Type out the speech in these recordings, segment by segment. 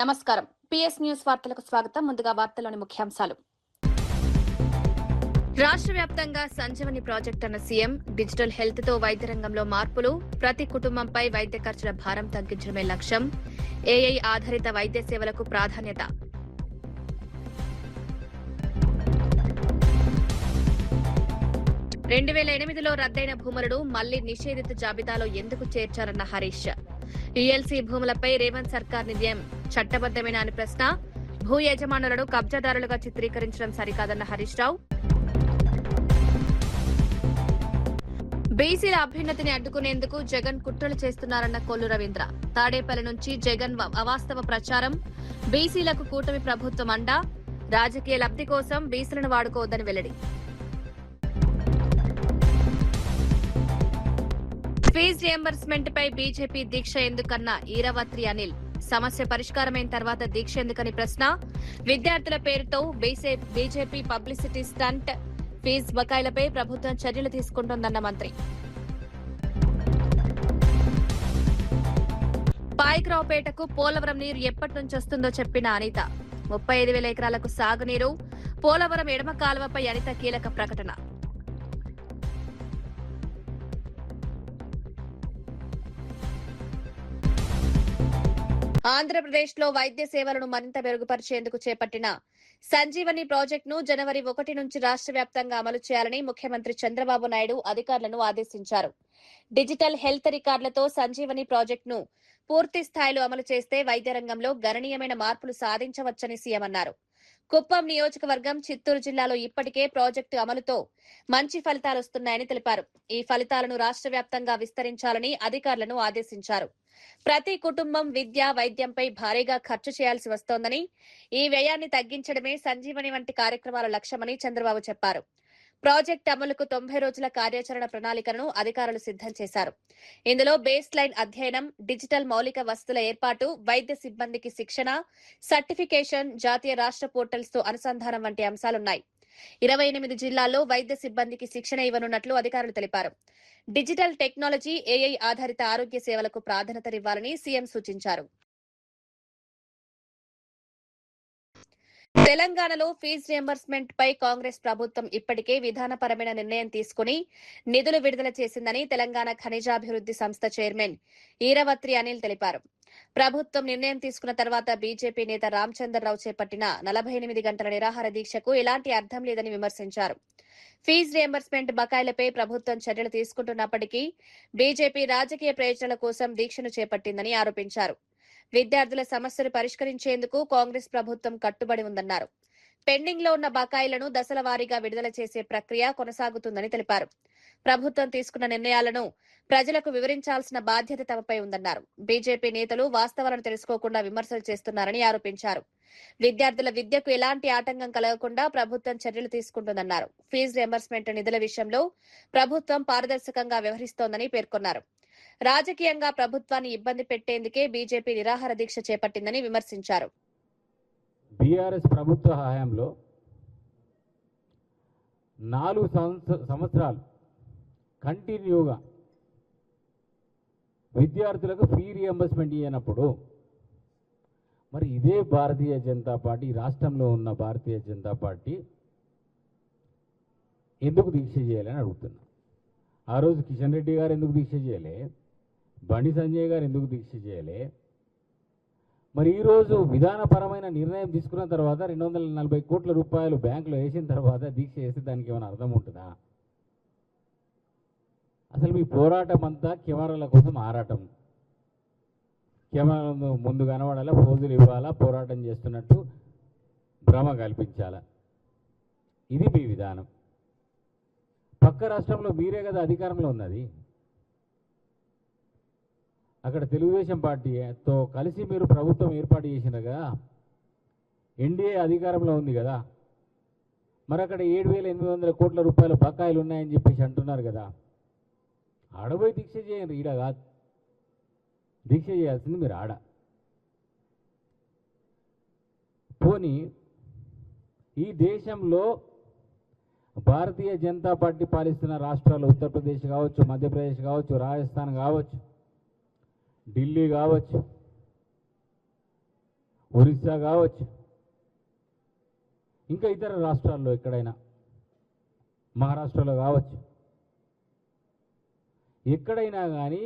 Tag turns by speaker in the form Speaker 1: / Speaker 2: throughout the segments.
Speaker 1: నమస్కారం. PS news వార్తలకు స్వాగతం. ముందుగా వార్తల్లోని ముఖ్యాంశాలు. రాష్ట్ర వ్యాప్తంగా సంజీవని ప్రాజెక్ట్ అన్న సీఎం. డిజిటల్ హెల్త్ తో వైద్య రంగంలో మార్పులు. ప్రతి కుటుంబంపై వైద్య ఖర్చుల భారం తగ్గించడమే లక్ష్యం. ఏఐ ఆధారిత వైద్య సేవలకు ప్రాధాన్యత. రెండు 2008లో రద్దయిన భూములను మళ్లీ నిషేధిత జాబితాలో ఎందుకు చేర్చారన్న హరీష్. యుఎల్సీ భూములపై రేవంత్ సర్కార్ నిర్ణయం చట్టబద్దమేనా అని ప్రశ్న. భూ యజమానులను కబ్జాదారులుగా చిత్రీకరించడం సరికాదన్న హరీష్ రావు. బీసీల అభ్యున్నతిని అడ్డుకునేందుకు జగన్ కుట్రలు చేస్తున్నారన్న కొల్లు రవీంద్ర. తాడేపల్లి నుంచి జగన్ అవాస్తవ ప్రచారం. బీసీలకు కూటమి ప్రభుత్వం అండ. రాజకీయ లబ్ధి కోసం బీసీలను వాడుకోవద్దని వెల్లడి. ఫీజు రియంబర్స్మెంట్ పై బీజేపీ దీక్ష ఎందుకన్న ఈరవత్రి అనిల్. సమస్య పరిష్కారమైన తర్వాత దీక్ష ఎందుకని ప్రశ్న. విద్యార్థుల పేరుతో బీజేపీ పబ్లిసిటీ స్టంట్. ఫీజు బకాయిలపై ప్రభుత్వం చర్యలు తీసుకుంటోందన్న మంత్రి. పాయకరావుపేటకు పోలవరం నీరు ఎప్పటి నుంచి వస్తుందో చెప్పిన అనిత. 35,000 ఎకరాలకు సాగునీరు. పోలవరం ఎడమ కాలువపై అనిత కీలక ప్రకటన. ఆంధ్రప్రదేశ్లో వైద్య సేవలను మరింత మెరుగుపరిచేందుకు చేపట్టిన సంజీవని ప్రాజెక్టును జనవరి 1 నుంచి రాష్ట్ర వ్యాప్తంగా అమలు చేయాలని ముఖ్యమంత్రి చంద్రబాబు నాయుడు అధికారులను ఆదేశించారు. డిజిటల్ హెల్త్ రికార్డులతో సంజీవని ప్రాజెక్టును పూర్తి స్థాయిలో అమలు చేస్తే వైద్య రంగంలో గణనీయమైన మార్పులు సాధించవచ్చని సీఎం అన్నారు. కుప్పం నియోజకవర్గం, చిత్తూరు జిల్లాలో ఇప్పటికే ప్రాజెక్టు అమలుతో మంచి ఫలితాలు వస్తున్నాయని తెలిపారు. ఈ ఫలితాలను రాష్ట్ర వ్యాప్తంగా విస్తరించాలని అధికారులను ఆదేశించారు. ప్రతి కుటుంబం విద్య, వైద్యంపై భారీగా ఖర్చు చేయాల్సి వస్తోందని, ఈ వ్యయాన్ని తగ్గించడమే సంజీవని వంటి కార్యక్రమాల లక్ష్యమని చంద్రబాబు చెప్పారు. ప్రాజెక్టు అమలుకు 90 రోజుల కార్యాచరణ ప్రణాళికను అధికారులు సిద్దం చేశారు. ఇందులో బేస్ లైన్ అధ్యయనం, డిజిటల్ మౌలిక వసతుల ఏర్పాటు, వైద్య సిబ్బందికి శిక్షణ, సర్టిఫికేషన్, జాతీయ రాష్ట్ర పోర్టల్స్ తో అనుసంధానం వంటి అంశాలున్నాయి. 28 జిల్లాల్లో వైద్య సిబ్బందికి శిక్షణ ఇవ్వనున్నట్లు అధికారులు తెలిపారు. డిజిటల్ టెక్నాలజీ, ఏఐ ఆధారిత ఆరోగ్య సేవలకు ప్రాధాన్యతనివ్వాలని సీఎం సూచించారు. తెలంగాణలో ఫీజు రియంబర్స్మెంట్ పై కాంగ్రెస్ ప్రభుత్వం ఇప్పటికే విధానపరమైన నిర్ణయం తీసుకుని నిధులు విడుదల చేసిందని తెలంగాణ ఖనిజాభివృద్ది సంస్థ చైర్మన్ ఈరవత్రి అనిల్ తెలిపారు. ప్రభుత్వం నిర్ణయం తీసుకున్న తర్వాత బీజేపీ నేత రామచంద్రరావు చేపట్టిన 48 గంటల నిరాహార దీక్షకు ఎలాంటి అర్థం లేదని విమర్శించారు. ఫీజు రియంబర్స్మెంట్ బకాయిలపై ప్రభుత్వం చర్యలు తీసుకుంటున్నప్పటికీ బీజేపీ రాజకీయ ప్రయోజనాల కోసం దీక్షను చేపట్టిందని ఆరోపించారు. విద్యార్థుల సమస్యలు పరిష్కరించేందుకు కాంగ్రెస్ ప్రభుత్వం కట్టుబడి ఉందన్నారు. పెండింగ్ లో ఉన్న బకాయిలను దశల వారీగా విడుదల చేసే ప్రక్రియ కొనసాగుతుందని తెలిపారు. ప్రభుత్వం తీసుకున్న నిర్ణయాలను ప్రజలకు వివరించాల్సిన బాధ్యత తమపై ఉందన్నారు. బీజేపీ నేతలు వాస్తవాలను తెలుసుకోకుండా విమర్శలు చేస్తున్నారని ఆరోపించారు. విద్యార్థుల విద్యకు ఎలాంటి ఆటంకం కలగకుండా ప్రభుత్వం చర్యలు తీసుకుంటుందన్నారు. ఫీజు రియంబర్స్మెంట్ నిధుల విషయంలో ప్రభుత్వం పారదర్శకంగా వ్యవహరిస్తోందని పేర్కొన్నారు. రాజకీయంగా ప్రభుత్వాన్ని ఇబ్బంది పెట్టేందుకే బీజేపీ నిరాహార దీక్ష చేపట్టిందని విమర్శించారు.
Speaker 2: బీఆర్ఎస్ ప్రభుత్వ హయాంలో 4 సంవత్సరాలు కంటిన్యూగా విద్యార్థులకు ఫీ రియంబర్స్మెంట్ ఇవ్వనప్పుడు మరి ఇదే భారతీయ జనతా పార్టీ, రాష్ట్రంలో ఉన్న భారతీయ జనతా పార్టీ ఎందుకు దీక్ష చేయాలని అడుగుతున్నా. ఆ రోజు కిషన్ రెడ్డి గారు ఎందుకు దీక్ష చేయలే, బండి సంజయ్ గారు ఎందుకు దీక్ష చేయలే? మరి ఈరోజు విధానపరమైన నిర్ణయం తీసుకున్న తర్వాత 240 కోట్ల రూపాయలు బ్యాంకులో వేసిన తర్వాత దీక్ష చేస్తే దానికి ఏమైనా అర్థం ఉంటుందా? అసలు మీ పోరాటం అంతా కెమెరాల కోసం ఆరాటం. కెమెరా ముందు కనబడాలా, ఫోజులు ఇవ్వాలా, పోరాటం చేస్తున్నట్టు భ్రమ కల్పించాలా. ఇది మీ విధానం. పక్క రాష్ట్రంలో మీరే కదా అధికారంలో ఉన్నది. అక్కడ తెలుగుదేశం పార్టీతో కలిసి మీరు ప్రభుత్వం ఏర్పాటు చేసినారు కదా, ఎన్డీఏ అధికారంలో ఉంది కదా. మరి అక్కడ 7,800 కోట్ల రూపాయల బకాయిలు ఉన్నాయని చెప్పేసి అంటున్నారు కదా. ఆడపోయి దీక్ష చేయండి, ఈడ కాదు. దీక్ష చేయాల్సింది మీరు ఆడ. పోనీ ఈ దేశంలో భారతీయ జనతా పార్టీ పాలిస్తున్న రాష్ట్రాలు ఉత్తరప్రదేశ్ కావచ్చు, మధ్యప్రదేశ్ కావచ్చు, రాజస్థాన్ కావచ్చు, ఢిల్లీ కావచ్చు, ఒరిస్సా కావచ్చు, ఇంకా ఇతర రాష్ట్రాల్లో ఎక్కడైనా, మహారాష్ట్రలో కావచ్చు, ఎక్కడైనా కానీ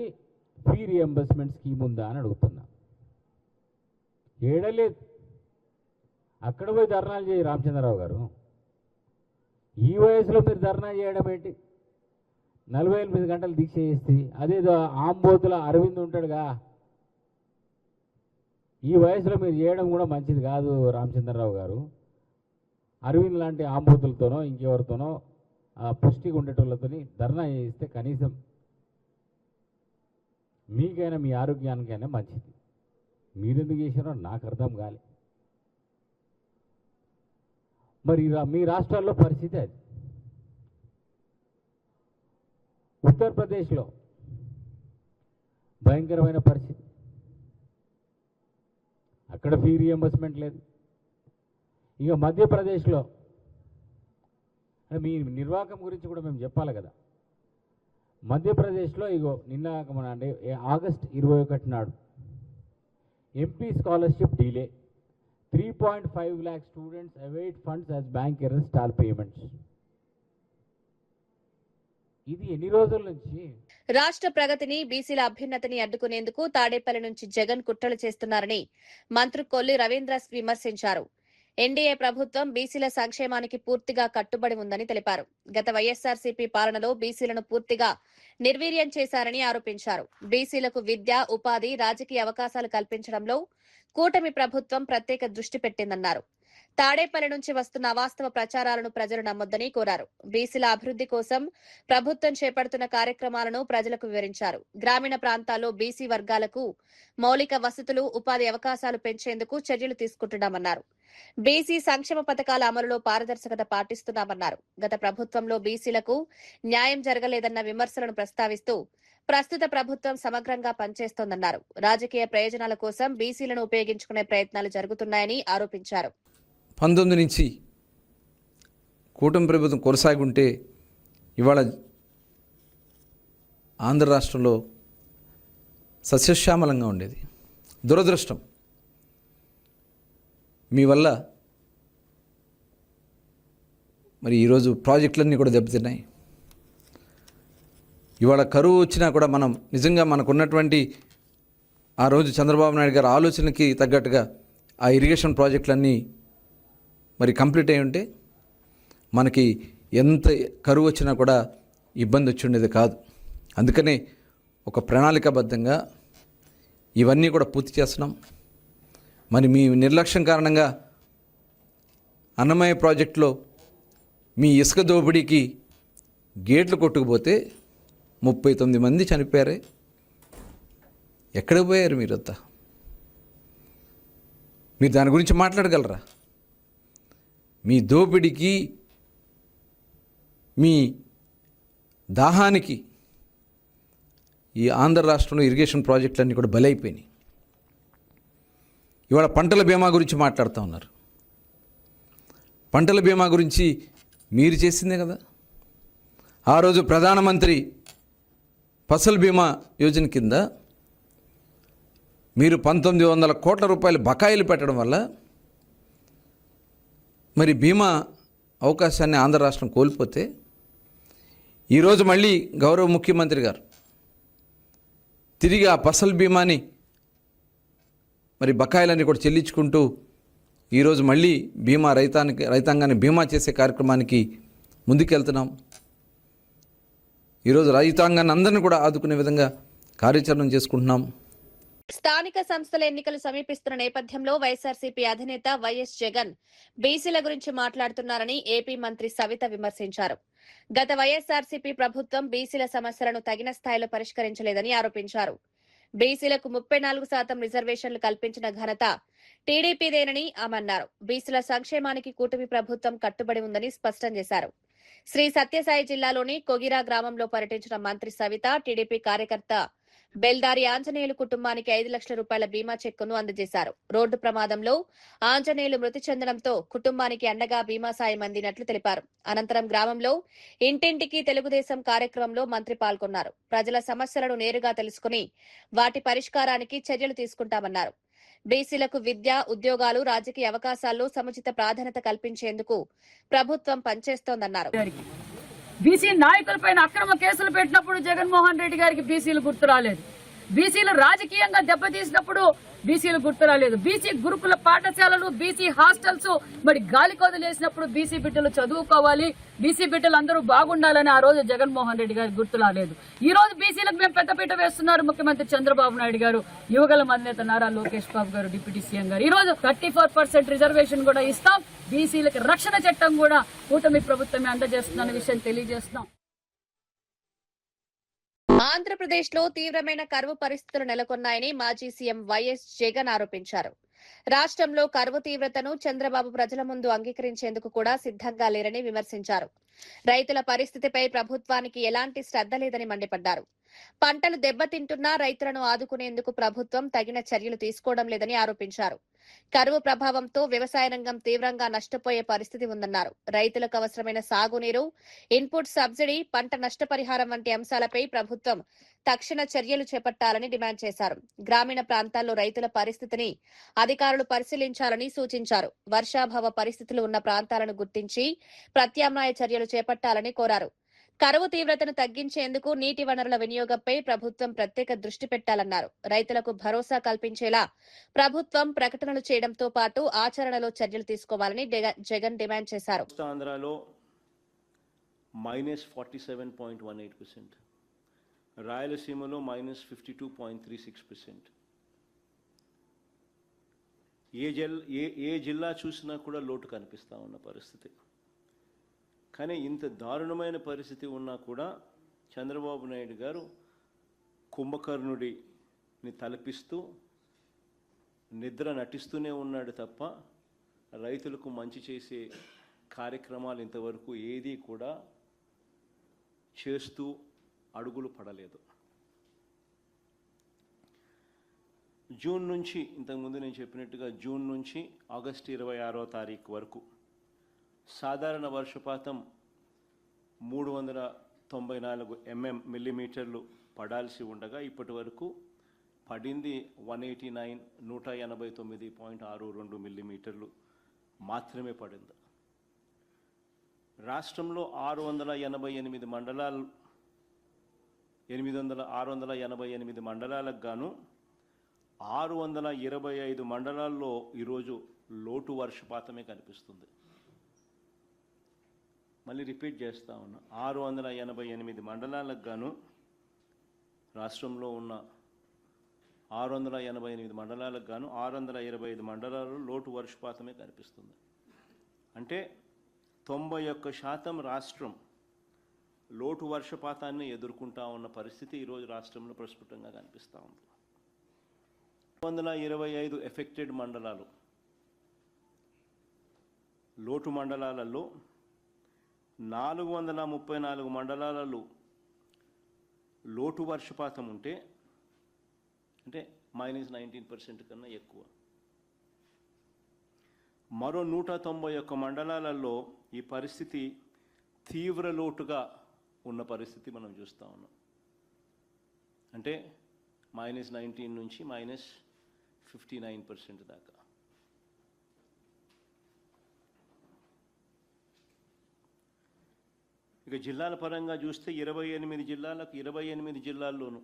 Speaker 2: ఫీ రియంబర్స్మెంట్ స్కీమ్ ఉందా అని అడుగుతున్నా. ఏడలేదు. అక్కడ పోయి ధర్నాలు చేయి రామచంద్రరావు గారు. ఈ వయసులో మీరు ధర్నా చేయడం ఏంటి? 48 గంటలు దీక్ష చేస్తే అదేదో ఆంబోతుల అరవింద్ ఉంటాడుగా, ఈ వయసులో మీరు చేయడం కూడా మంచిది కాదు రామచంద్రరావు గారు. అరవింద్ లాంటి ఆంబోతులతోనో ఇంకెవరితోనో పుష్టిగా ఉండేటోళ్ళతోని ధర్నా చేయిస్తే కనీసం మీకైనా మీ ఆరోగ్యానికైనా మంచిది. మీరెందుకు చేశారో నాకు అర్థం కాలే. మరి మీ రాష్ట్రాల్లో పరిస్థితి అది. ఉత్తరప్రదేశ్లో భయంకరమైన పరిస్థితి. అక్కడ ఫీ రియంబర్స్మెంట్ లేదు. ఇక మధ్యప్రదేశ్లో మీ నిర్వాహకం గురించి కూడా మేము చెప్పాలి కదా. మధ్యప్రదేశ్లో ఇగో నిన్న మన అంటే ఆగస్ట్ 21 నాడు MP scholarship delay, 3.5 lakh students await funds as bank error stall payments. ఇది ఎన్ని రోజుల నుంచి?
Speaker 1: రాష్ట్ర ప్రగతిని, బీసీల అభ్యున్నతిని అడ్డుకునేందుకు తాడేపల్లి నుంచి జగన్ కుట్రలు చేస్తున్నారని మంత్రి కొల్లి రవీంద్ర విమర్శించారు. ఎన్డీఏ ప్రభుత్వం బీసీల సంక్షేమానికి పూర్తిగా కట్టుబడి ఉందని తెలిపారు. గత వైఎస్సార్సీపీ పాలనలో బీసీలను పూర్తిగా నిర్వీర్యం చేశారని ఆరోపించారు. బీసీలకు విద్య, ఉపాధి, రాజకీయ అవకాశాలు కల్పించడంలో కూటమి ప్రభుత్వం ప్రత్యేక దృష్టి పెట్టిందన్నారు. తాడేపల్లి నుంచి వస్తున్న అవాస్తవ ప్రచారాలను ప్రజలు నమ్మొద్దని కోరారు. బీసీల అభివృద్ధి కోసం ప్రభుత్వం చేపడుతున్న కార్యక్రమాలను ప్రజలకు వివరించారు. గ్రామీణ ప్రాంతాల్లో బీసీ వర్గాలకు మౌలిక వసతులు, ఉపాధి అవకాశాలు పెంచేందుకు చర్యలు తీసుకుంటున్నామన్నారు. బీసీ సంక్షేమ పథకాల అమలులో పారదర్శకత పాటిస్తున్నామన్నారు. గత ప్రభుత్వంలో బీసీలకు న్యాయం జరగలేదన్న విమర్శలను ప్రస్తావిస్తూ ప్రస్తుత ప్రభుత్వం సమగ్రంగా పనిచేస్తోందన్నారు. రాజకీయ ప్రయోజనాల కోసం బీసీలను ఉపయోగించుకునే ప్రయత్నాలు జరుగుతున్నాయని ఆరోపించారు.
Speaker 3: 19 నుంచి కూటమి ప్రభుత్వం కొనసాగి ఉంటే ఇవాళ ఆంధ్ర రాష్ట్రంలో సస్యశ్యామలంగా ఉండేది. దురదృష్టం మీ వల్ల మరి ఈరోజు ప్రాజెక్టులన్నీ కూడా దెబ్బతిన్నాయి. ఇవాళ కరువు వచ్చినా కూడా మనం నిజంగా మనకున్నటువంటి ఆ రోజు చంద్రబాబు నాయుడు గారి ఆలోచనకి తగ్గట్టుగా ఆ ఇరిగేషన్ ప్రాజెక్టులన్నీ మరి కంప్లీట్ అయి ఉంటే మనకి ఎంత కరువు వచ్చినా కూడా ఇబ్బంది వచ్చి ఉండేది కాదు. అందుకనే ఒక ప్రణాళికాబద్ధంగా ఇవన్నీ కూడా పూర్తి చేస్తున్నాం. మరి మీ నిర్లక్ష్యం కారణంగా అన్నమయ్య ప్రాజెక్టులో మీ ఇసుక దోపిడీకి గేట్లు కొట్టుకుపోతే 39 మంది చనిపోయారే. ఎక్కడికి పోయారు మీరంతా? మీరు దాని గురించి మాట్లాడగలరా? మీ దోపిడీకి, మీ దాహానికి ఈ ఆంధ్ర రాష్ట్రంలో ఇరిగేషన్ ప్రాజెక్టులన్నీ కూడా బలైపోయినాయి. ఇవాళ పంటల బీమా గురించి మాట్లాడుతూ ఉన్నారు. పంటల బీమా గురించి మీరు చేసిందే కదా. ఆ రోజు ప్రధానమంత్రి ఫసల్ బీమా యోజన కింద మీరు 1900 కోట్ల రూపాయలు బకాయిలు పెట్టడం వల్ల మరి బీమా అవకాశాన్ని ఆంధ్ర రాష్ట్రం కోల్పోతే ఈరోజు మళ్ళీ గౌరవ ముఖ్యమంత్రి గారు తిరిగి ఆ ఫసల్ బీమాని మరి బకాయిలన్నీ కూడా చెల్లించుకుంటూ ఈరోజు మళ్ళీ బీమా రైతాంగాన్ని బీమా చేసే కార్యక్రమానికి ముందుకెళ్తున్నాం. ఈరోజు రైతాంగాన్ని అందరినీ కూడా ఆదుకునే విధంగా కార్యాచరణ చేసుకుంటున్నాం.
Speaker 1: స్థానిక సంస్థల ఎన్నికలు సమీపిస్తున్న నేపథ్యంలో వైఎస్సార్సీపీ అధినేత వైఎస్ జగన్ బీసీల గురించి మాట్లాడుతున్నారని ఏపీ మంత్రి సవిత విమర్శించారు. గత వైఎస్సార్సీపీ ప్రభుత్వం బీసీల సమస్యలను తగిన స్థాయిలో పరిష్కరించలేదని ఆరోపించారు. బీసీలకు 34% రిజర్వేషన్లు కల్పించిన ఘనత టీడీపీదేనని ఆమె అన్నారు. బీసీల సంక్షేమానికి కూటమి ప్రభుత్వం కట్టుబడి ఉందని స్పష్టం చేశారు. శ్రీ సత్యసాయి జిల్లాలోని కొగిరా గ్రామంలో పర్యటించిన మంత్రి సవిత టీడీపీ కార్యకర్త బెల్దారి ఆంజనేయులు కుటుంబానికి 5 లక్షల రూపాయల బీమా చెక్కును అందజేశారు. రోడ్డు ప్రమాదంలో ఆంజనేయులు మృతి చెందడంతో కుటుంబానికి అండగా బీమా సాయం అందినట్లు తెలిపారు. అనంతరం గ్రామంలో ఇంటింటికి తెలుగుదేశం కార్యక్రమంలో మంత్రి పాల్గొన్నారు. ప్రజల సమస్యలను నేరుగా తెలుసుకుని వాటి పరిష్కారానికి చర్యలు తీసుకుంటామన్నారు. బీసీలకు విద్య, ఉద్యోగాలు, రాజకీయ అవకాశాల్లో సముచిత ప్రాధాన్యత కల్పించేందుకు ప్రభుత్వం పనిచేస్తోందన్నారు.
Speaker 4: బీసీ నాయకులపైన అక్రమ కేసులు పెట్టినప్పుడు జగన్మోహన్ రెడ్డి గారికి బీసీలు గుర్తు రాలేదు. బీసీలు రాజకీయంగా దెబ్బతీసినప్పుడు బీసీలు గుర్తు రాలేదు. బీసీ గురుకుల పాఠశాలలు, బీసీ హాస్టల్స్ మరి గాలి కొదిలేసినప్పుడు బీసీ బిడ్డలు చదువుకోవాలి, బీసీ బిడ్డలు అందరూ బాగుండాలని ఆ రోజు జగన్మోహన్ రెడ్డి గారికి గుర్తు రాలేదు. ఈ రోజు బీసీలకు మేము పెద్దపీట వేస్తున్నారు ముఖ్యమంత్రి చంద్రబాబు నాయుడు గారు, యువగల అధినేత నారా లోకేష్ బాబు గారు, డిప్యూటీ సీఎం గారు. ఈ రోజు 34% రిజర్వేషన్ కూడా ఇస్తాం. బీసీలకు రక్షణ చట్టం కూడా కూటమి ప్రభుత్వమే అందజేస్తున్న విషయం తెలియజేస్తున్నాం.
Speaker 1: ఆంధ్రప్రదేశ్ లో తీవ్రమైన కరువు పరిస్థితులు నెలకొన్నాయని మాజీ సీఎం వైఎస్ జగన్ ఆరోపించారు. రాష్ట్రంలో కరువు తీవ్రతను చంద్రబాబు ప్రజల ముందు అంగీకరించేందుకు కూడా సిద్ధంగా లేరని విమర్శించారు. రైతుల పరిస్థితిపై ప్రభుత్వానికి ఎలాంటి శ్రద్ధ లేదని మండిపడ్డారు. పంటలు దెబ్బతింటున్నా రైతులను ఆదుకునేందుకు ప్రభుత్వం తగిన చర్యలు తీసుకోవడం లేదని ఆరోపించారు. కరువు ప్రభావంతో వ్యవసాయ రంగం తీవ్రంగా నష్టపోయే పరిస్థితి ఉందన్నారు. రైతులకు అవసరమైన సాగునీరు, ఇన్పుట్ సబ్సిడీ, పంట నష్టపరిహారం వంటి అంశాలపై ప్రభుత్వం తక్షణ చర్యలు చేపట్టాలని డిమాండ్ చేశారు. గ్రామీణ ప్రాంతాల్లో రైతుల పరిస్థితిని అధికారులు పరిశీలించాలని సూచించారు. వర్షాభావ పరిస్థితులు ఉన్న ప్రాంతాలను గుర్తించి ప్రత్యామ్నాయ చర్యలు చేపట్టాలని కోరారు. కరువు తీవ్రతను తగ్గించేందుకు నీటి వనరుల వినియోగంపై ప్రభుత్వం ప్రత్యేక దృష్టి పెట్టాలన్నారు. రైతులకు భరోసా కల్పించేలా ప్రభుత్వం ప్రకటనలు చేయడంతో పాటు ఆచరణలో చర్యలు తీసుకోవాలని జగన్ డిమాండ్ చేశారు.
Speaker 5: ఆంధ్రాలో -47.18%, రాయలసీమలో -52.36%. ఏ జిల్లా చూసినా కూడా లోటు కనిపిస్తా ఉన్న పరిస్థితి. కానీ ఇంత దారుణమైన పరిస్థితి ఉన్నా కూడా చంద్రబాబు నాయుడు గారు కుంభకర్ణుడిని తలపిస్తూ నిద్ర నటిస్తూనే ఉన్నాడు తప్ప రైతులకు మంచి చేసే కార్యక్రమాలు ఇంతవరకు ఏదీ కూడా చేస్తూ అడుగులు పడలేదు. జూన్ నుంచి, ఇంతకుముందు నేను చెప్పినట్టుగా జూన్ నుంచి ఆగస్టు 26వ తారీఖు వరకు సాధారణ వర్షపాతం 394 మిల్లీమీటర్లు పడాల్సి ఉండగా ఇప్పటి వరకు పడింది 189.62 మిల్లీమీటర్లు మాత్రమే పడింది. రాష్ట్రంలో 688 మండలాలు 688 మండలాలకు గాను 625 మండలాల్లో ఈరోజు లోటు వర్షపాతమే కనిపిస్తుంది. మళ్ళీ రిపీట్ చేస్తా ఉన్నా, 688 మండలాలకు గాను రాష్ట్రంలో ఉన్న 688 మండలాలకు గాను 625 మండలాల్లో లోటు వర్షపాతమే కనిపిస్తుంది. అంటే 91% రాష్ట్రం లోటు వర్షపాతాన్ని ఎదుర్కొంటా ఉన్న పరిస్థితి ఈరోజు రాష్ట్రంలో ప్రస్ఫుటంగా కనిపిస్తూ ఉంది. 125 ఎఫెక్టెడ్ మండలాలు, లోటు మండలాలలో 434 మండలాలలో లోటు వర్షపాతం ఉంటే, అంటే -19% కన్నా ఎక్కువ. మరో 191 మండలాలలో ఈ పరిస్థితి తీవ్ర లోటుగా ఉన్న పరిస్థితి మనం చూస్తూ ఉన్నాం. అంటే -19 నుంచి -59% దాకా. ఇక జిల్లాల పరంగా చూస్తే 28 జిల్లాలకు 28 జిల్లాల్లోనూ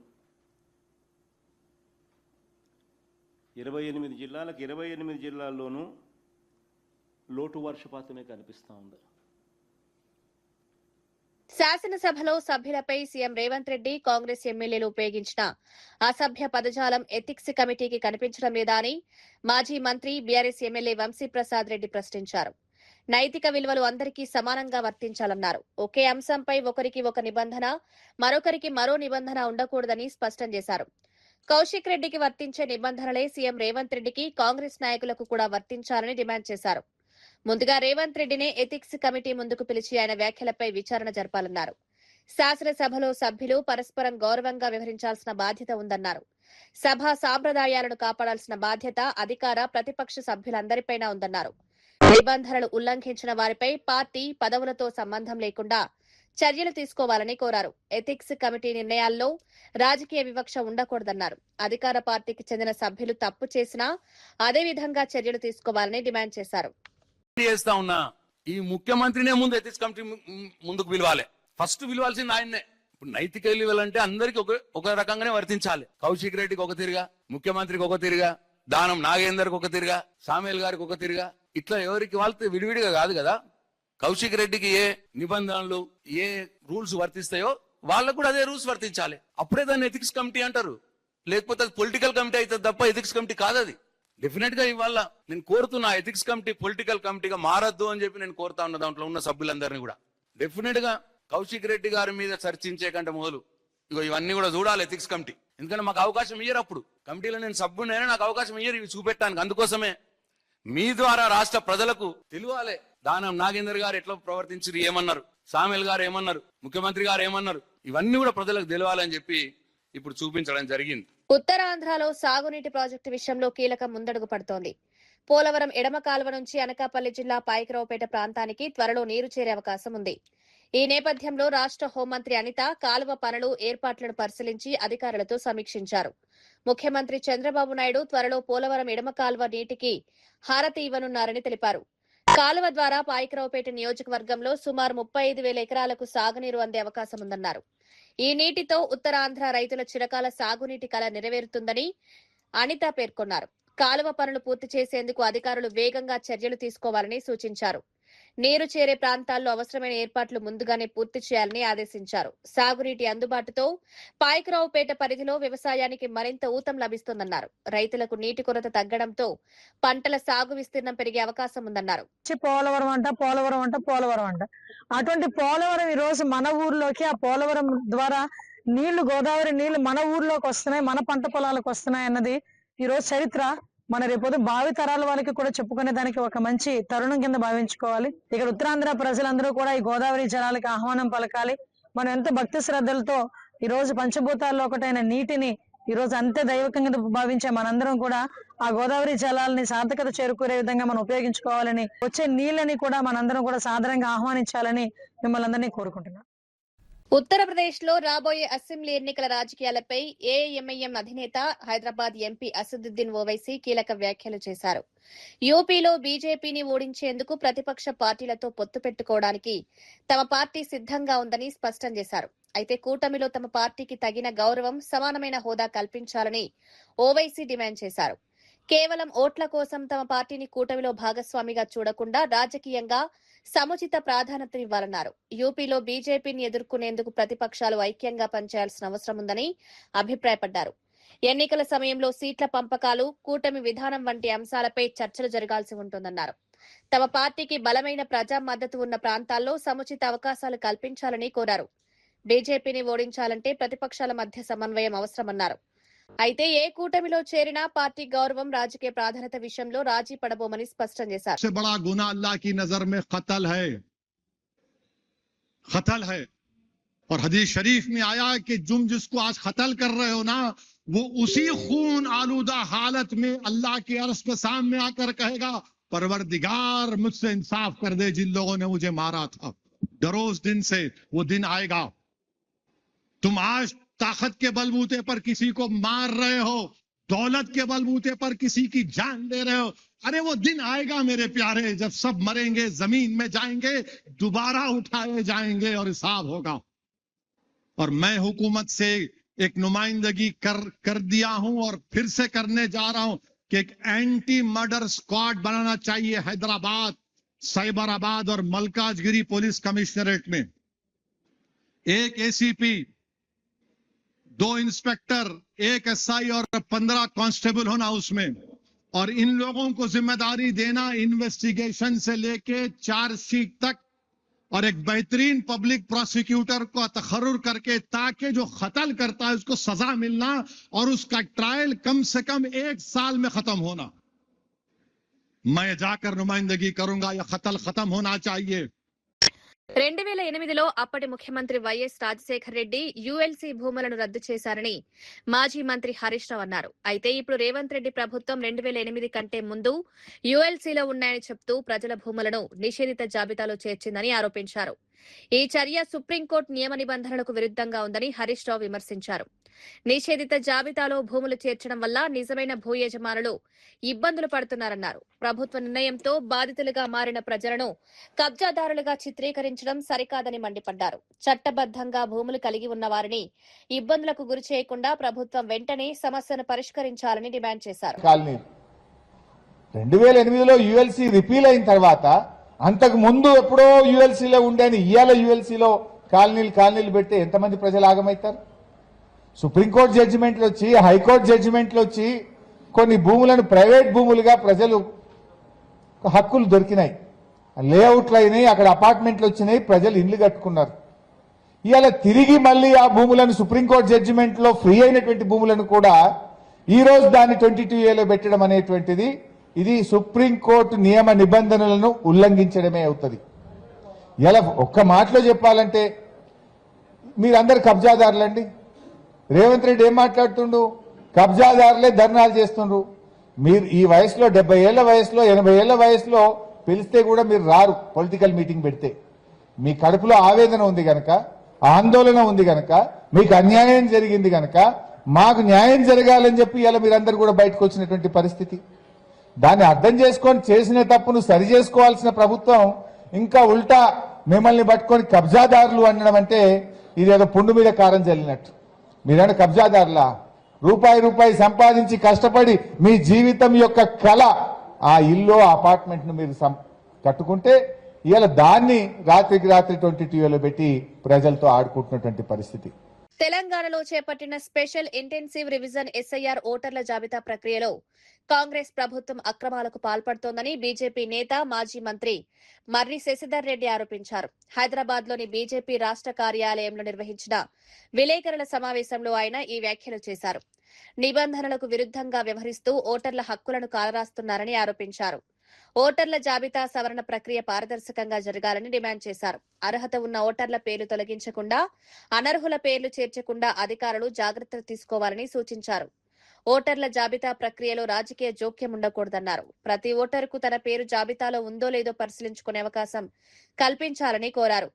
Speaker 5: 28 జిల్లాలకు 28 జిల్లాల్లోనూ లోటు వర్షపాతమే కనిపిస్తూ ఉంది.
Speaker 1: శాసనసభలో సభ్యులపై సీఎం రేవంత్ రెడ్డి, కాంగ్రెస్ ఎమ్మెల్యేలు ఉపయోగించిన అసభ్య పదజాలం ఎథిక్స్ కమిటీకి కనిపించడం లేదా అని మాజీ మంత్రి బీఆర్ఎస్ ఎమ్మెల్యే వంశీప్రసాద్ రెడ్డి ప్రశ్నించారు. నైతిక విలువలు అందరికీ సమానంగా వర్తించాలన్నారు. ఒకే అంశంపై ఒకరికి ఒక నిబంధన, మరొకరికి మరో నిబంధన ఉండకూడదని స్పష్టం చేశారు. కౌశిక్ రెడ్డికి వర్తించే నిబంధనలే సీఎం రేవంత్ రెడ్డికి, కాంగ్రెస్ నాయకులకు కూడా వర్తించాలని డిమాండ్ చేశారు. ముందుగా రేవంత్ రెడ్డినే ఎథిక్స్ కమిటీ ముందుకు పిలిచి ఆయన వ్యాఖ్యలపై విచారణ జరపాలన్నారు. శాసనసభలో సభ్యులు పరస్పరం గౌరవంగా వ్యవహరించాల్సిన బాధ్యత ఉందన్నారు. సభా సాంప్రదాయాలను కాపాడాల్సిన బాధ్యత అధికార, ప్రతిపక్ష సభ్యులందరిపైనా ఉందన్నారు. నిబంధనలు ఉల్లంఘించిన వారిపై పార్టీ, పదవులతో సంబంధం లేకుండా చర్యలు తీసుకోవాలని కోరారు. ఎథిక్స్ కమిటీ నిర్ణయాల్లో రాజకీయ వివక్ష ఉండకూడదన్నారు. అధికార పార్టీకి చెందిన సభ్యులు తప్పు చేసినా అదే విధంగా చర్యలు తీసుకోవాలని డిమాండ్ చేశారు.
Speaker 6: చేస్తా ఉన్నా ఈ ముఖ్యమంత్రినే ముందు ఎథిక్స్ కమిటీ ముందుకు పిలవాలి. ఫస్ట్ పిలవాల్సింది ఆయన్నే. ఇప్పుడు నైతిక విలువలు అంటే అందరికి ఒక రకంగానే వర్తించాలి. కౌశిక్ రెడ్డికి ఒక తిరిగా, ముఖ్యమంత్రికి ఒక తిరిగా, దానం నాగేందర్కి ఒక తిరిగా, సామేల్ గారికి ఒక తిరిగా, ఇట్లా ఎవరికి వాళ్ళతో విడివిడిగా కాదు కదా. కౌశిక్ రెడ్డికి ఏ నిబంధనలు ఏ రూల్స్ వర్తిస్తాయో వాళ్ళకు కూడా అదే రూల్స్ వర్తించాలి. అప్పుడే దాన్ని ఎథిక్స్ కమిటీ అంటారు. లేకపోతే అది పొలిటికల్ కమిటీ అవుతుంది తప్ప ఎథిక్స్ కమిటీ కాదు. అది డెఫినెట్ గా ఇవాళ నేను కోరుతున్నా ఎథిక్స్ కమిటీ పొలిటికల్ కమిటీగా మారద్దు అని చెప్పి నేను కోరుతా ఉన్న దాంట్లో ఉన్న సభ్యులందరినీ కూడా. డెఫినెట్ గా కౌశిక్ రెడ్డి గారి మీద చర్చించే కంటే మొదలు ఇవన్నీ కూడా చూడాలి ఎథిక్స్ కమిటీ. ఎందుకంటే మాకు అవకాశం ఇయ్యరు. అప్పుడు కమిటీలో నేను సభ్యుడైనా నాకు అవకాశం ఇయ్యరు ఇవి చూపెట్టానికి. అందుకోసమే మీ ద్వారా రాష్ట్ర ప్రజలకు తెలియాలి దానం నాగేందర్ గారు ఎట్లా ప్రవర్తించారు, ఏమన్నారు, సామేల్ గారు ఏమన్నారు, ముఖ్యమంత్రి గారు ఏమన్నారు, ఇవన్నీ కూడా ప్రజలకు తెలియాలని చెప్పి ఇప్పుడు చూపించడం జరిగింది.
Speaker 1: ఉత్తరాంధ్రలో సాగునీటి ప్రాజెక్టు విషయంలో కీలక ముందడుగు పడుతోంది. పోలవరం ఎడమ కాలువ నుంచి అనకాపల్లి జిల్లా పాయకరావుపేట ప్రాంతానికి త్వరలో నీరు చేరే అవకాశం ఉంది. ఈ నేపథ్యంలో రాష్ట్ర హోంమంత్రి అనిత కాలువ పనులు ఏర్పాట్లను పరిశీలించి అధికారులతో సమీక్షించారు. ముఖ్యమంత్రి చంద్రబాబు నాయుడు త్వరలో పోలవరం ఎడమ కాలువ నీటికి హారతి ఇవ్వనున్నారని తెలిపారు. కాలువ ద్వారా పాయకరావుపేట నియోజకవర్గంలో సుమారు 35,000 ఎకరాలకు సాగునీరు అందే అవకాశం ఉందన్నారు. ఈ నీటితో ఉత్తరాంధ్ర రైతుల చిరకాల సాగునీటి కల నెరవేరుతుందని అనిత పేర్కొన్నారు. కాలువ పనులు పూర్తి చేసేందుకు అధికారులు వేగంగా చర్యలు తీసుకోవాలని సూచించారు. నీరు చేరే ప్రాంతాల్లో అవసరమైన ఏర్పాట్లు ముందుగానే పూర్తి చేయాలని ఆదేశించారు. సాగునీటి అందుబాటుతో పాయకరావుపేట పరిధిలో వ్యవసాయానికి మరింత ఊతం లభిస్తుందన్నారు. రైతులకు నీటి కొరత తగ్గడంతో పంటల సాగు విస్తీర్ణం పెరిగే అవకాశం ఉందన్నారు.
Speaker 7: పోలవరం అంట అటువంటి పోలవరం ఈ రోజు మన ఊర్లోకి, ఆ పోలవరం ద్వారా నీళ్లు, గోదావరి నీళ్లు మన ఊర్లోకి వస్తున్నాయి, మన పంట పొలాలకు వస్తున్నాయి అన్నది ఈ రోజు చరిత్ర. మన రేపొద్దు భావి తరాల వాళ్ళకి కూడా చెప్పుకునే దానికి ఒక మంచి తరుణం కింద భావించుకోవాలి. ఇక్కడ ఉత్తరాంధ్ర ప్రజలందరూ కూడా ఈ గోదావరి జలాలకి ఆహ్వానం పలకాలి. మనం ఎంతో భక్తి శ్రద్ధలతో ఈ రోజు పంచభూతాల్లో ఒకటైన నీటిని ఈ రోజు అంతే దైవకంగా భావించే మనందరం కూడా ఆ గోదావరి జలాలని సార్థకత చేరుకునే విధంగా మనం ఉపయోగించుకోవాలని, వచ్చే నీళ్ళని కూడా మనందరం కూడా సాధారణంగా ఆహ్వానించాలని మిమ్మల్ని అందరినీ కోరుకుంటున్నాం.
Speaker 1: ఉత్తరప్రదేశ్ లో రాబోయే అసెంబ్లీ ఎన్నికల రాజకీయాలపై ఏఐఎంఐఎం అధినేత హైదరాబాద్ ఎంపీ అసదుద్దీన్ ఓవైసీ కీలక వ్యాఖ్యలు చేశారు. యూపీలో బీజేపీని ఓడించేందుకు ప్రతిపక్ష పార్టీలతో పొత్తు పెట్టుకోవడానికి తమ పార్టీ సిద్ధంగా ఉందని స్పష్టం చేశారు. అయితే కూటమిలో తమ పార్టీకి తగిన గౌరవం, సమానమైన హోదా కల్పించాలని ఓవైసీ డిమాండ్ చేశారు. కేవలం ఓట్ల కోసం తమ పార్టీని కూటమిలో భాగస్వామిగా చూడకుండా రాజకీయంగా సముచిత ప్రాధాన్యతనివ్వాలన్నారు. యూపీలో బీజేపీని ఎదుర్కొనేందుకు ప్రతిపక్షాలు ఐక్యంగా పనిచేయాల్సిన అవసరం ఉందని అభిప్రాయపడ్డారు. ఎన్నికల సమయంలో సీట్ల పంపకాలు, కూటమి విధానం వంటి అంశాలపై చర్చలు జరగాల్సి ఉంటుందన్నారు. తమ పార్టీకి బలమైన ప్రజా మద్దతు ఉన్న ప్రాంతాల్లో సముచిత అవకాశాలు కల్పించాలని కోరారు. బీజేపీని ఓడించాలంటే ప్రతిపక్షాల మధ్య సమన్వయం అవసరమన్నారు. అయితే ఏ కూటమిలో చేరినా పార్టీ గౌరవం, రాజకీయ ప్రాధాన్యత విషయంలో రాజీ పడబోమని స్పష్టం చేశారు.
Speaker 8: सबसे बड़ा गुनाह अल्लाह की नजर में कत्ल है और हदीस शरीफ में आया कि तुम जिसको आज कत्ल कर रहे हो ना, वो उसी खून आलूदा हालत में अल्लाह के अर्श के सामने आकर कहेगा, परवरदिगार मुझसे इंसाफ कर दे, जिन लोगों ने मुझे मारा था। डरो उस दिन से, वो दिन आएगा। तुम आज ताकत के बलबूते पर किसी को मार रहे हो, दौलत के बलबूते पर किसी की जान ले रहे हो। अरे वो दिन आएगा मेरे प्यारे, जब सब मरेंगे, जमीन में जाएंगे, दोबारा उठाए जाएंगे और हिसाब होगा। और मैं हुकूमत से एक नुमाइंदगी कर दिया हूं और फिर से करने जा रहा हूं कि एक एंटी मर्डर स्क्वाड बनाना चाहिए हैदराबाद, साइबराबाद और मलकाजगिरी पुलिस कमिश्नरेट में। एक एसीपी, 2 इंस्पेक्टर, 1 एसआई और 15 कांस्टेबल होना उसमें, और इन लोगों को जिम्मेदारी देना इन्वेस्टिगेशन से लेके चार्जशीट तक, और एक बेहतरीन पब्लिक प्रोसिक्यूटर को तखर्रुर करके, ताकि जो कत्ल करता है उसको सजा मिलना और उसका ट्रायल कम से कम 1 साल में खत्म होना। मैं जाकर नुमाइंदगी करूंगा, यह कत्ल खत्म होना चाहिए।
Speaker 1: 2008లో అప్పటి ముఖ్యమంత్రి వైఎస్ రాజశేఖర్ రెడ్డి యూఎల్సీ భూములను రద్దు చేశారని మాజీ మంత్రి హరీష్ రావు అన్నారు. అయితే ఇప్పుడు రేవంత్ రెడ్డి ప్రభుత్వం 2008 కంటే ముందు యూఎల్సీలో ఉన్నాయని చెప్తూ ప్రజల భూములను నిషేధిత జాబితాలో చేర్చిందని ఆరోపించారు. ఈ చర్య సుప్రీంకోర్టు నియమ నిబంధనలకు విరుద్ధంగా ఉందని హరీష్ రావు విమర్శించారు. నిషేధిత జాబితాలో భూములు చేర్చడం వల్ల నిజమైన భూ యజమానులు ఇబ్బందులు పడుతున్నారన్నారు. ప్రభుత్వ నిర్ణయంతో బాధితులుగా మారిన ప్రజలను కబ్జాదారులుగా చిత్రీకరించడం సరికాదని మండిపడ్డారు. చట్టబద్దంగా భూములు కలిగి ఉన్న వారిని ఇబ్బందులకు గురి చేయకుండా ప్రభుత్వం వెంటనే సమస్యను పరిష్కరించాలని డిమాండ్ చేశారు.
Speaker 9: 2008లో యుఎల్సి రిపీల్ అయిన తర్వాత అంతకు ముందు ఎప్పుడో యుఎల్సీలో ఉండేని ఇవాళ యుఎల్సీలో కాలనీలు పెడితే ఎంతమంది ప్రజలు ఆగమవుతారు? సుప్రీంకోర్టు జడ్జిమెంట్లు వచ్చి హైకోర్టు జడ్జిమెంట్లు వచ్చి కొన్ని భూములను ప్రైవేట్ భూములుగా ప్రజలు హక్కులు దొరికినాయి, లేఅవుట్లు అయినాయి, అక్కడ అపార్ట్మెంట్లు వచ్చినాయి, ప్రజలు ఇండ్లు కట్టుకున్నారు. ఇవాళ తిరిగి మళ్ళీ ఆ భూములను సుప్రీంకోర్టు జడ్జిమెంట్లో ఫ్రీ అయినటువంటి భూములను కూడా ఈ రోజు దాన్ని 22A పెట్టడం అనేటువంటిది ఇది సుప్రీంకోర్టు నియమ నిబంధనలను ఉల్లంఘించడమే అవుతుంది. ఇలా ఒక్క మాటలో చెప్పాలంటే మీరందరు కబ్జాదారులండి. రేవంత్ రెడ్డి ఏం మాట్లాడుతుండు? కబ్జాదారులే ధర్నాలు చేస్తుండ్రు. మీరు ఈ వయసులో 70 ఏళ్ల వయసులో 80 ఏళ్ల వయసులో పిలిస్తే కూడా మీరు రారు. పొలిటికల్ మీటింగ్ పెడితే మీ కడుపులో ఆవేదన ఉంది గనక, ఆందోళన ఉంది గనక, మీకు అన్యాయం జరిగింది గనక మాకు న్యాయం జరగాలని చెప్పి ఇలా మీరందరూ కూడా బయటకు వచ్చినటువంటి పరిస్థితి. దాన్ని అర్థం చేసుకొని చేసిన తప్పును సరి చేసుకోవాల్సిన ప్రభుత్వం ఇంకా ఉల్టా మిమ్మల్ని పట్టుకొని కబ్జాదారులు అనడం అంటే ఇదేదో పుండు మీద కారం చల్లినట్టు. మీరైనా కబ్జాదారులా? రూపాయి సంపాదించి కష్టపడి మీ జీవితం యొక్క కళ ఆ ఇల్లు అపార్ట్మెంట్ ను మీరు కట్టుకుంటే ఇవాళ దాన్ని రాత్రికి రాత్రి 22A పెట్టి ప్రజలతో ఆడుకుంటున్నటువంటి పరిస్థితి.
Speaker 1: తెలంగాణలో చేపట్టిన స్పెషల్ ఇంటెన్సివ్ రివిజన్ ఎస్ఐఆర్ ఓటర్ల జాబితా ప్రక్రియలో కాంగ్రెస్ ప్రభుత్వం అక్రమాలకు పాల్పడుతోందని బీజేపీ నేత మాజీ మంత్రి మర్రి శశిధర్ రెడ్డి ఆరోపించారు. హైదరాబాద్లోని బీజేపీ రాష్ట్ర కార్యాలయంలో నిర్వహించిన విలేకరుల సమావేశంలో ఆయన ఈ వ్యాఖ్యలు చేశారు. నిబంధనలకు విరుద్ధంగా వ్యవహరిస్తూ ఓటర్ల హక్కులను కాలరాస్తున్నారని ఆరోపించారు. ఓటర్ల జాబితా సవరణ ప్రక్రియ పారదర్శకంగా జరగాలని డిమాండ్ చేశారు. అర్హత ఉన్న ఓటర్ల పేర్లు తొలగించకుండా, అనర్హుల పేర్లు చేర్చకుండా అధికారులు జాగ్రత్తలు తీసుకోవాలని సూచించారు. ఓటర్ల జాబితా ప్రక్రియలో రాజకీయ జోక్యం ఉండకూడదన్నారు. ప్రతి ఓటరుకు తన పేరు జాబితాలో ఉందో లేదో పరిశీలించుకునే అవకాశం కల్పించాలని కోరారు.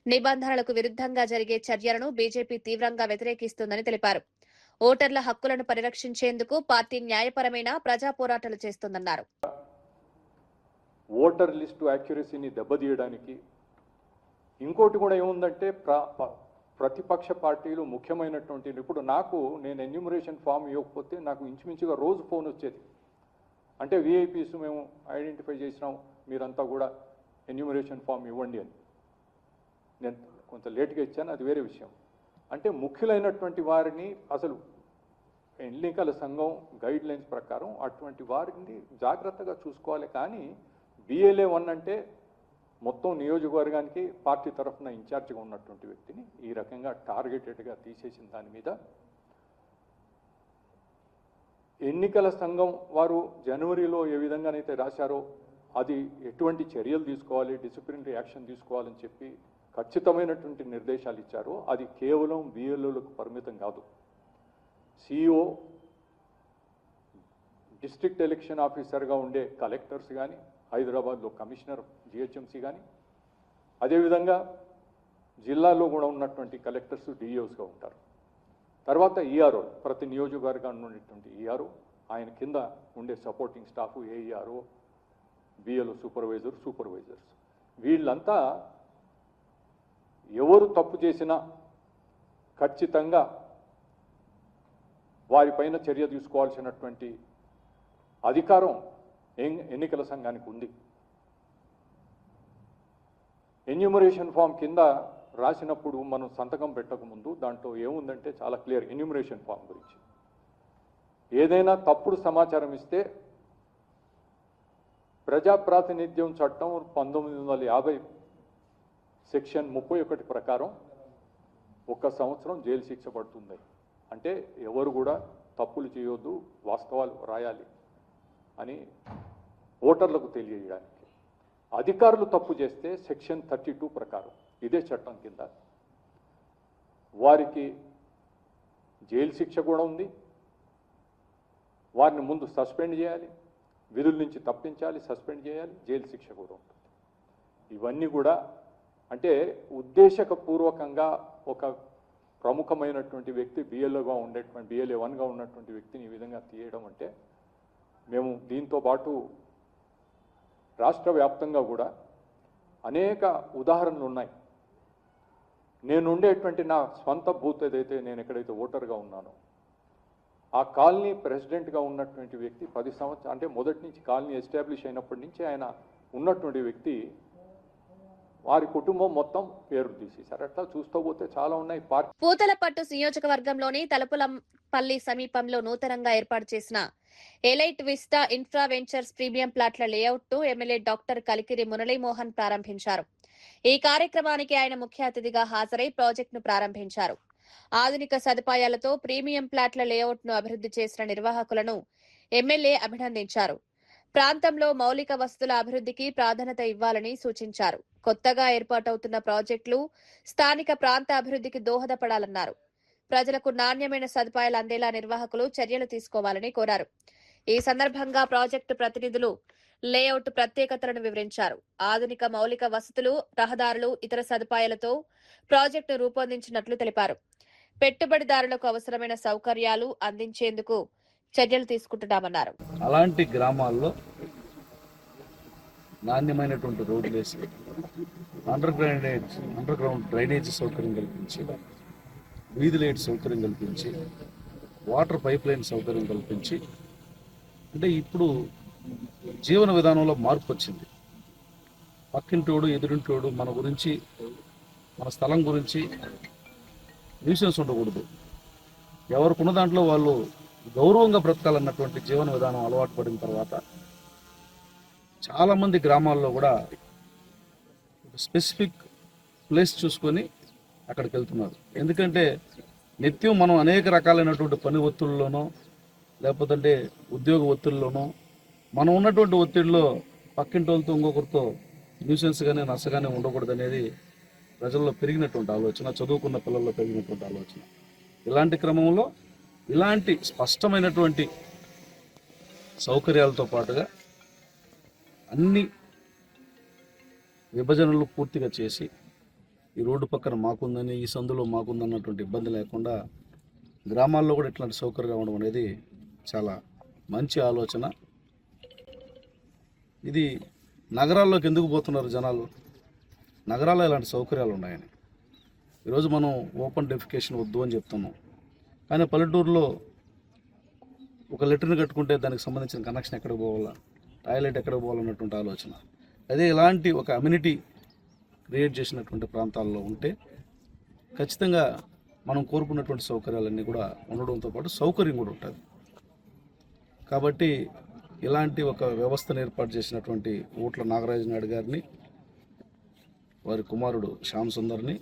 Speaker 1: నిబంధనలకు విరుద్ధంగా జరిగే చర్యలను బీజేపీ తీవ్రంగా వ్యతిరేకిస్తుందని తెలిపారు. ఓటర్ల హక్కులను పరిరక్షించేందుకు పార్టీ న్యాయపరమైన ప్రజా పోరాటాలు చేస్తుందన్నారు.
Speaker 10: ఓటర్ లిస్టు యాక్యురసీని దెబ్బతీయడానికి ఇంకోటి కూడా ఏముందంటే ప్రతిపక్ష పార్టీలు ముఖ్యమైనటువంటి ఇప్పుడు నేను ఎన్యూమరేషన్ ఫామ్ ఇవ్వకపోతే నాకు ఇంచుమించుగా రోజు ఫోన్ వచ్చేది. అంటే విఐపీస్ మేము ఐడెంటిఫై చేసినాం, మీరంతా కూడా ఎన్యూమరేషన్ ఫామ్ ఇవ్వండి అని. నేను కొంత లేట్గా ఇచ్చాను, అది వేరే విషయం. అంటే ముఖ్యులైనటువంటి వారిని అసలు ఎన్నికల సంఘం గైడ్ లైన్స్ ప్రకారం అటువంటి వారిని జాగ్రత్తగా చూసుకోవాలి. కానీ BLA 1 అంటే మొత్తం నియోజకవర్గానికి పార్టీ తరఫున ఇన్ఛార్జిగా ఉన్నటువంటి వ్యక్తిని ఈ రకంగా టార్గెటెడ్గా తీసేసిన దాని మీద ఎన్నికల సంఘం వారు జనవరిలో ఏ విధంగానైతే రాశారో అది ఎటువంటి చర్యలు తీసుకోవాలి, డిసిప్లినరీ యాక్షన్ తీసుకోవాలని చెప్పి ఖచ్చితమైనటువంటి నిర్దేశాలు ఇచ్చారో అది కేవలం BLOలకు పరిమితం కాదు. CEO, డిస్ట్రిక్ట్ ఎలక్షన్ ఆఫీసర్గా ఉండే కలెక్టర్స్ కానీ, హైదరాబాద్లో కమిషనర్ GHMC కానీ, అదేవిధంగా జిల్లాలో కూడా ఉన్నటువంటి కలెక్టర్స్ DEOస్గా ఉంటారు. తర్వాత ERO, ప్రతి నియోజకవర్గాన్ని ఉండేటువంటి ERO, ఆయన కింద ఉండే supporting staff AERO, BLO supervisors వీళ్ళంతా ఎవరు తప్పు చేసినా ఖచ్చితంగా వారిపైన చర్య తీసుకోవాల్సినటువంటి అధికారం ఎన్నికల సంఘానికి ఉంది. ఎన్యూమరేషన్ ఫామ్ కింద రాసినప్పుడు మనం సంతకం పెట్టకముందు దాంట్లో ఏముందంటే చాలా క్లియర్ ఎన్యూమరేషన్ ఫామ్ గురించి. ఏదైనా తప్పుడు సమాచారం ఇస్తే ప్రజాప్రాతినిధ్యం చట్టం 1950 సెక్షన్ 31 ప్రకారం 1 సంవత్సరం జైలు శిక్ష పడుతుంది. అంటే ఎవరు కూడా తప్పులు చేయొద్దు, వాస్తవాలు రాయాలి అని ఓటర్లకు తెలియజేయడానికి. అధికారులు తప్పు చేస్తే సెక్షన్ 32 ప్రకారం ఇదే చట్టం కింద వారికి జైలు శిక్ష కూడా ఉంది. వారిని ముందు సస్పెండ్ చేయాలి, విధుల నుంచి తప్పించాలి, సస్పెండ్ చేయాలి, జైలు శిక్ష కూడా ఉంటుంది. ఇవన్నీ కూడా అంటే ఉద్దేశపూర్వకంగా ఒక ప్రముఖమైనటువంటి వ్యక్తి బిఎల్ఏగా ఉండేటువంటి బిఎల్ఏ 1గా ఉన్నటువంటి వ్యక్తిని ఈ విధంగా తీయడం అంటే మేము దీంతో పాటు రాష్ట్ర వ్యాప్తంగా కూడా అనేక ఉదాహరణలు ఉన్నాయి. నేను ఉండేటువంటి నా స్వంత బూత్ ఏదైతే నేను ఎక్కడైతే ఓటర్గా ఉన్నానో ఆ కాలనీ ప్రెసిడెంట్గా ఉన్నటువంటి వ్యక్తి 10 సంవత్సరాలు అంటే మొదటి నుంచి కాలనీ ఎస్టాబ్లిష్ అయినప్పటి నుంచి ఆయన ఉన్నటువంటి వ్యక్తి వారి కుటుంబం మొత్తం పేరు తీసేశారు. అట్లా చూస్తూ పోతే చాలా ఉన్నాయి.
Speaker 1: పూతలపట్టు నియోజకవర్గంలోని తలుపులంపల్లి సమీపంలో నూతనంగా ఏర్పాటు చేసిన elite vista infra ventures premium ప్లాట్ల లేఅవుట్ ను ఎమ్మెల్యే డాక్టర్ కలికిరి మురళీమోహన్ ప్రారంభించారు. ఈ కార్యక్రమానికి ఆయన ముఖ్య అతిథిగా హాజరై ప్రాజెక్టును ప్రారంభించారు. ఆధునిక సదుపాయాలతో ప్రీమియం ప్లాట్ల లేఅవుట్ ను అభివృద్ధి చేసిన నిర్వాహకులను ఎమ్మెల్యే అభినందించారు. ప్రాంతంలో మౌలిక వసతుల అభివృద్ధికి ప్రాధాన్యత ఇవ్వాలని సూచించారు. కొత్తగా ఏర్పాటవుతున్న ప్రాజెక్టులు స్థానిక ప్రాంత అభివృద్ధికి దోహదపడాలన్నారు. ప్రజలకు నాణ్యమైన సదుపాయాలు అందేలా నిర్వాహకులు చర్యలు తీసుకోవాలని కోరారు. ఈ సందర్భంగా ప్రాజెక్టు ప్రతినిధులు లేఅవుట్ ప్రత్యేకతలను వివరించారు. ఆధునిక మౌలిక వసతులు, రహదారులు, ఇతర సదుపాయాలతో ప్రాజెక్టును రూపొందించినట్లు తెలిపారు. పెట్టుబడిదారులకు అవసరమైన సౌకర్యాలు అందించేందుకు చర్యలు తీసుకుంటున్నామన్నారు.
Speaker 11: అలాంటి గ్రామాల్లో నాణ్యమైనటువంటి రోడ్లు వేసి అండర్ గ్రౌండ్ డ్రైనేజ్ సౌకర్యం కల్పించి, వీధి లైట్ సౌకర్యం కల్పించి, వాటర్ పైప్ లైన్ సౌకర్యం కల్పించి, అంటే ఇప్పుడు జీవన విధానంలో మార్పు వచ్చింది. పక్కింటోడు ఎదురింటోడు మన గురించి, మన స్థలం గురించి న్యూసెన్స్ ఉండకూడదు. ఎవరికున్న దాంట్లో వాళ్ళు గౌరవంగా బ్రతకాలన్నటువంటి జీవన విధానం అలవాటు పడిన తర్వాత చాలామంది గ్రామాల్లో కూడా స్పెసిఫిక్ ప్లేస్ చూసుకొని అక్కడికి వెళ్తున్నారు. ఎందుకంటే నిత్యం మనం అనేక రకాలైనటువంటి పని ఒత్తిడిలోనో లేకపోతే ఉద్యోగ ఒత్తిడిలోనో మనం ఉన్నటువంటి ఒత్తిడిలో పక్కింటి వాళ్ళతో ఇంకొకరితో న్యూసెన్స్ కానీ నష్టగానే ఉండకూడదు అనేది ప్రజల్లో పెరిగినటువంటి ఆలోచన, చదువుకున్న పిల్లల్లో పెరిగినటువంటి ఆలోచన. ఇలాంటి క్రమంలో ఇలాంటి స్పష్టమైనటువంటి సౌకర్యాలతో పాటుగా అన్ని విభజనలు పూర్తిగా చేసి ఈ రోడ్డు పక్కన మాకుందని, ఈ సందులో మాకుందన్నటువంటి ఇబ్బంది లేకుండా గ్రామాల్లో కూడా ఇట్లాంటి సౌకర్యం ఉండడం అనేది చాలా మంచి ఆలోచన. ఇది నగరాల్లోకి ఎందుకు పోతున్నారు జనాలు? నగరాల్లో ఇలాంటి సౌకర్యాలు ఉన్నాయని. ఈరోజు మనం ఓపెన్ డెఫికేషన్ వద్దు అని చెప్తున్నాం, కానీ పల్లెటూరులో ఒక లెటర్ని కట్టుకుంటే దానికి సంబంధించిన కనెక్షన్ ఎక్కడికి పోవాలా, టాయిలెట్ ఎక్కడికి పోవాలన్నటువంటి ఆలోచన. అదే ఇలాంటి ఒక అమ్యూనిటీ క్రియేట్ చేసినటువంటి ప్రాంతాల్లో ఉంటే ఖచ్చితంగా మనం కోరుకున్నటువంటి సౌకర్యాలన్నీ కూడా ఉండడంతో పాటు సౌకర్యం కూడా ఉంటుంది. కాబట్టి ఇలాంటి ఒక వ్యవస్థను ఏర్పాటు చేసినటువంటి ఊట్ల నాగరాజు నాయుడు గారిని, వారి కుమారుడు శ్యామ్ సుందర్ని,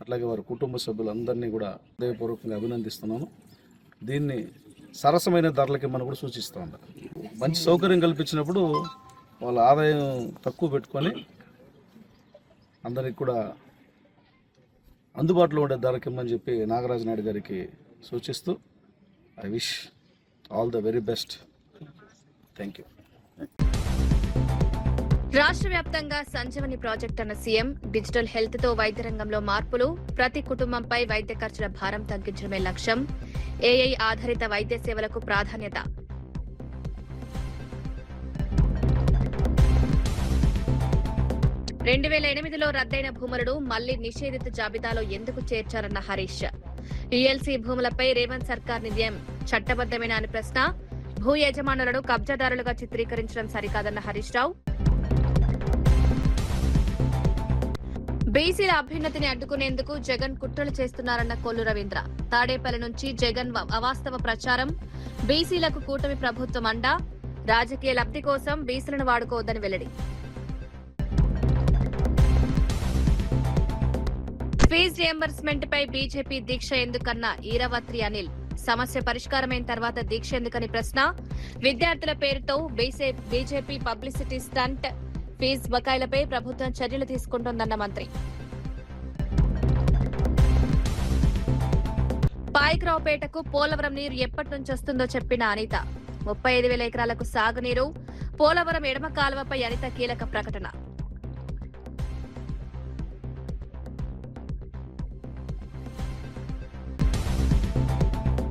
Speaker 11: అట్లాగే వారి కుటుంబ సభ్యులందరినీ కూడా హృదయపూర్వకంగా అభినందిస్తున్నాను. దీన్ని సరసమైన ధరలకి మనం కూడా సూచిస్తూ ఉంటారు. మంచి సౌకర్యం కల్పించినప్పుడు వాళ్ళ ఆదాయం తక్కువ పెట్టుకొని అందరికి కూడా అందుబాటులో ఉండే ధరకి ఇమ్మని చెప్పి నాగరాజు నాయుడు గారికి సూచిస్తూ I wish all the very best. Thank you.
Speaker 1: రాష్ట్ర వ్యాప్తంగా సంజీవని ప్రాజెక్ట్ అన్న సీఎం డిజిటల్ హెల్త్ తో వైద్య రంగంలో మార్పులు, ప్రతి కుటుంబంపై వైద్య ఖర్చుల భారం తగ్గించడమే లక్ష్యం. ఏఐ ఆధారిత వైద్య సేవలకు ప్రాధాన్యత. రెండు 2008లో రద్దయిన భూములను మళ్లీ నిషేధిత జాబితాలో ఎందుకు చేర్చారన్న హరీష్. యుఎల్సీ భూములపై రేవంత్ సర్కార్ నిర్ణయం చట్టబద్దమేనా అని ప్రశ్న. భూ యజమానులను కబ్జాదారులుగా చిత్రీకరించడం సరికాదన్న హరీష్ రావు. బీసీల అభ్యున్నతిని అడ్డుకునేందుకు జగన్ కుట్రలు చేస్తున్నారన్న కొల్లు రవీంద్ర. తాడేపల్లి నుంచి జగన్ అవాస్తవ ప్రచారం, బీసీలకు కూటమి ప్రభుత్వం అండ, రాజకీయ లబ్ధి కోసం బీసీలను వాడుకోవద్దని వెల్లడి. ఫీజు రియంబర్స్మెంట్ పై బీజేపీ దీక్ష ఎందుకన్న ఈరవత్రి అనిల్. సమస్య పరిష్కారమైన తర్వాత దీక్ష ఎందుకని ప్రశ్న. విద్యార్థుల పేరుతో బీజేపీ పబ్లిసిటీ స్టంట్, ఫీజు బకాయిలపై ప్రభుత్వం చర్యలు తీసుకుంటోందన్న మంత్రి. పాయకరావుపేటకు పోలవరం నీరు ఎప్పటి నుంచి వస్తుందో చెప్పిన అనిత. 35,000 ఎకరాలకు సాగునీరు, పోలవరం ఎడమ కాలువపై అనిత కీలక ప్రకటన.